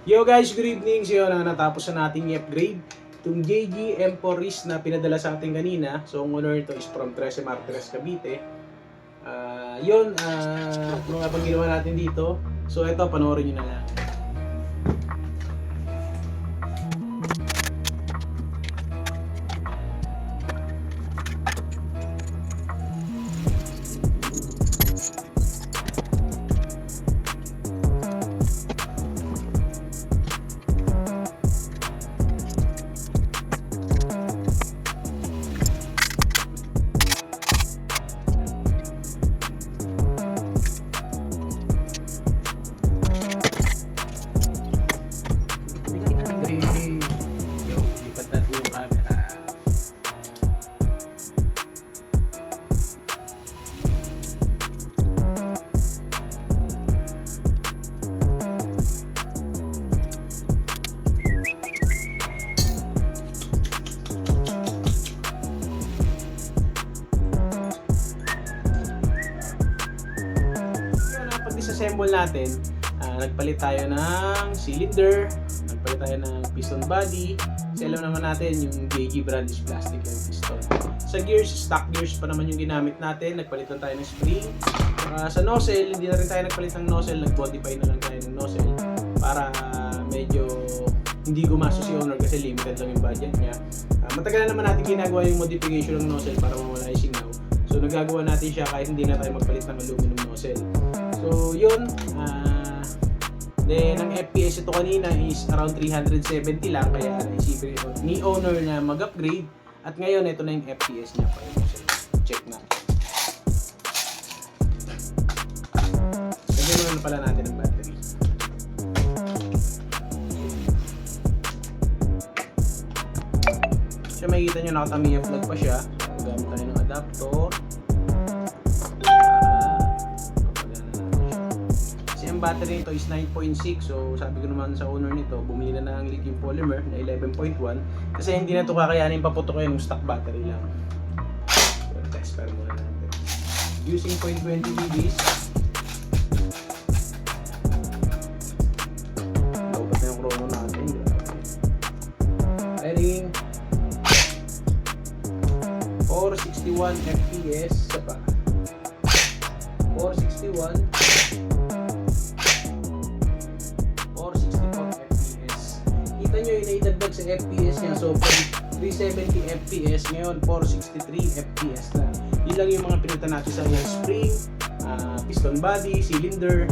Yo guys, good evening. So yun, natapos na natin i-upgrade itong JG M4 Riz na pinadala sa atin kanina. So ang owner nito is from 13 Martires, Cavite. Ano nga bang ginawa natin dito? So ito, panoorin nyo na lang. Disassemble natin, nagpalit tayo ng cylinder, nagpalit tayo ng piston body. Kasi alam naman natin yung JG brand is plastic yung piston. Sa gears, stock gears pa naman yung ginamit natin. Nagpalit lang tayo ng spring. Sa nozzle, hindi na rin tayo nagpalit ng nozzle, nag-modify na lang tayo ng nozzle para medyo hindi gumastos si owner kasi limited lang yung budget niya. Matagal na naman natin ginagawa yung modification ng nozzle para mawala yung singaw. So nagagawa natin siya kahit hindi na tayo magpalit ng aluminum nozzle. So yun, then ang FPS ito kanina is around 370 lang, kaya naisipin ito ni owner na mag-upgrade. At ngayon ito na yung FPS niya. Check na. Lagyan na pala natin ang battery. So makikita nyo nakatamiya plug pa siya. Gamit tayo ng adapter. Battery nito is 9.6, so sabi ko naman sa owner nito, bumili na ng lithium polymer na 11.1 kasi hindi na ito kakayanin paputukin yung stock battery lang. So test pero muna natin. Using 0.20 BBs. Laupat na yung chrono natin. Firing 461 FPS. Isa pa. 461 kita nyo yung naidagdag sa FPS niya. So, 370 FPS, ngayon 463 FPS na. Yun lang yung mga pinunta natin sa yung spring, piston body, cylinder,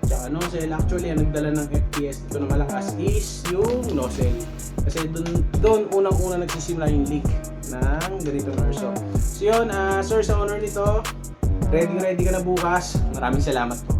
tsaka nozzle. Actually, ang nagdala ng FPS dito na malakas is yung nozzle. Kasi doon unang-una nagsisimula yung leak ng ganitong airsoft. So yun, sir, sa owner nito, ready ka na bukas. Maraming salamat po.